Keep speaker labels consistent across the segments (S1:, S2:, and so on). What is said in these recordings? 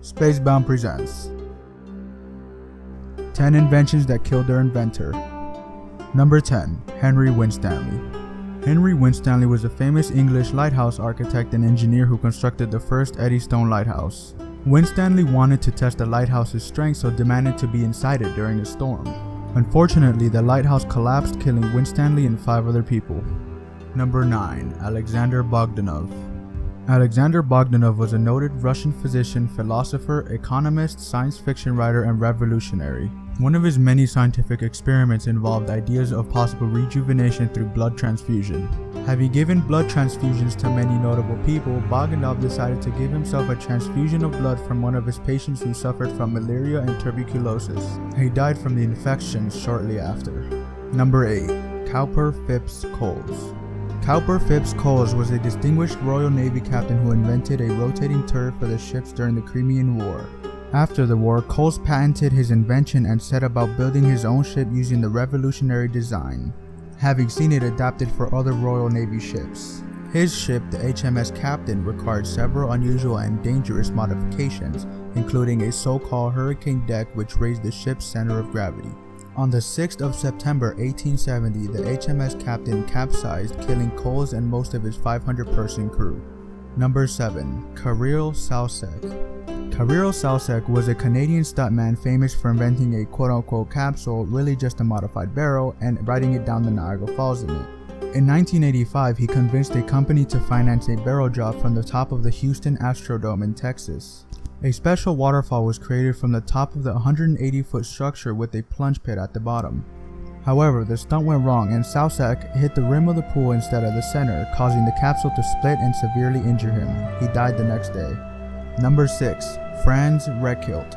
S1: Spacebound presents 10 Inventions that Killed Their Inventor. Number 10. Henry Winstanley. Henry Winstanley was a famous English lighthouse architect and engineer who constructed the first Eddystone lighthouse. Winstanley wanted to test the lighthouse's strength, so demanded to be inside it during a storm. Unfortunately, the lighthouse collapsed, killing Winstanley and 5 other people. Number 9. Alexander Bogdanov. Alexander Bogdanov was a noted Russian physician, philosopher, economist, science fiction writer, and revolutionary. One of his many scientific experiments involved ideas of possible rejuvenation through blood transfusion. Having given blood transfusions to many notable people, Bogdanov decided to give himself a transfusion of blood from one of his patients who suffered from malaria and tuberculosis. He died from the infections shortly after. Number 8. Cowper, Phipps, Coles. Cowper Phipps Coles was a distinguished Royal Navy captain who invented a rotating turret for the ships during the Crimean War. After the war, Coles patented his invention and set about building his own ship using the revolutionary design, having seen it adapted for other Royal Navy ships. His ship, the HMS Captain, required several unusual and dangerous modifications, including a so-called hurricane deck which raised the ship's center of gravity. On the 6th of September 1870, the HMS Captain capsized, killing Coles and most of his 500-person crew. Number 7. Curie Salsek. Curie Salsek was a Canadian stuntman famous for inventing a quote-unquote capsule, really just a modified barrel, and riding it down the Niagara Falls in it. In 1985, he convinced a company to finance a barrel drop from the top of the Houston Astrodome in Texas. A special waterfall was created from the top of the 180-foot structure with a plunge pit at the bottom. However, the stunt went wrong and Salsek hit the rim of the pool instead of the center, causing the capsule to split and severely injure him. He died the next day. Number 6. Franz Rehkelt.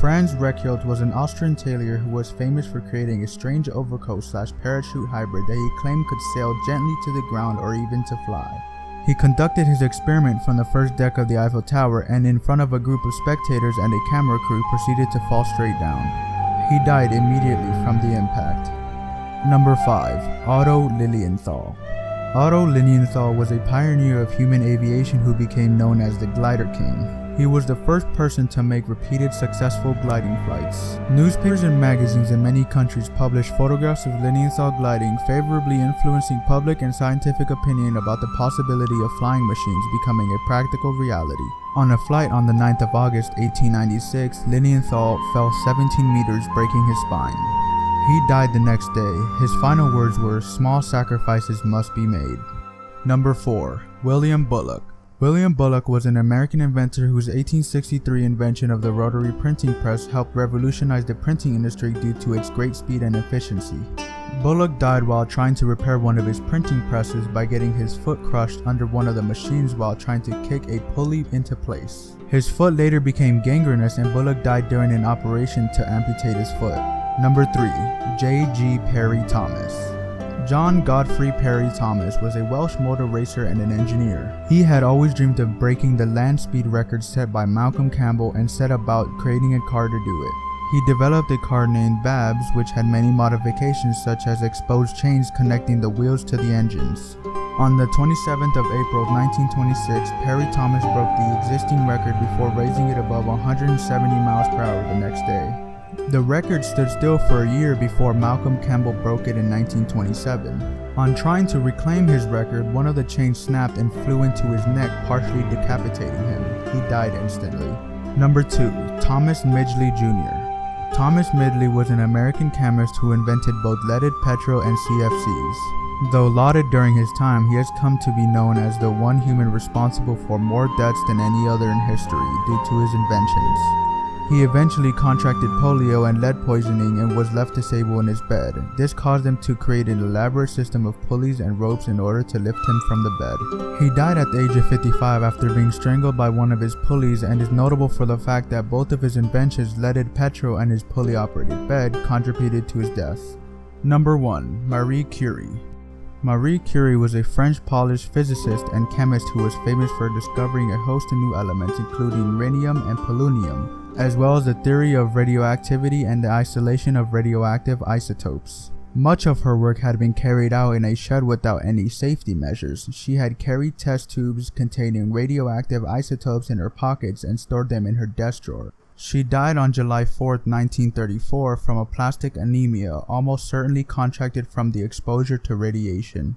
S1: Franz Rehkelt was an Austrian tailor who was famous for creating a strange overcoat/parachute hybrid that he claimed could sail gently to the ground or even to fly. He conducted his experiment from the first deck of the Eiffel Tower and in front of a group of spectators and a camera crew proceeded to fall straight down. He died immediately from the impact. Number 5. Otto Lilienthal. Otto Lilienthal was a pioneer of human aviation who became known as the Glider King. He was the first person to make repeated successful gliding flights. Newspapers and magazines in many countries published photographs of Lilienthal gliding, favorably influencing public and scientific opinion about the possibility of flying machines becoming a practical reality. On a flight on the 9th of August 1896, Lilienthal fell 17 meters, breaking his spine. He died the next day. His final words were, "Small sacrifices must be made." Number 4. William Bullock. William Bullock was an American inventor whose 1863 invention of the rotary printing press helped revolutionize the printing industry due to its great speed and efficiency. Bullock died while trying to repair one of his printing presses by getting his foot crushed under one of the machines while trying to kick a pulley into place. His foot later became gangrenous and Bullock died during an operation to amputate his foot. Number 3. J.G. Parry Thomas. John Godfrey Parry Thomas was a Welsh motor racer and an engineer. He had always dreamed of breaking the land speed record set by Malcolm Campbell and set about creating a car to do it. He developed a car named Babs, which had many modifications such as exposed chains connecting the wheels to the engines. On the 27th of April 1926, Parry Thomas broke the existing record before raising it above 170 miles per hour the next day. The record stood still for a year before Malcolm Campbell broke it in 1927. On trying to reclaim his record, one of the chains snapped and flew into his neck, partially decapitating him. He died instantly. Number 2. Thomas Midgley Jr. Thomas Midgley was an American chemist who invented both leaded petrol and CFCs. Though lauded during his time, he has come to be known as the one human responsible for more deaths than any other in history due to his inventions. He eventually contracted polio and lead poisoning and was left disabled in his bed. This caused him to create an elaborate system of pulleys and ropes in order to lift him from the bed. He died at the age of 55 after being strangled by one of his pulleys and is notable for the fact that both of his inventions, leaded petrol and his pulley-operated bed, contributed to his death. Number 1. Marie Curie. Marie Curie was a French-Polish physicist and chemist who was famous for discovering a host of new elements including rhenium and polonium, as well as the theory of radioactivity and the isolation of radioactive isotopes. Much of her work had been carried out in a shed without any safety measures. She had carried test tubes containing radioactive isotopes in her pockets and stored them in her desk drawer. She died on July 4, 1934 from aplastic anemia, almost certainly contracted from the exposure to radiation.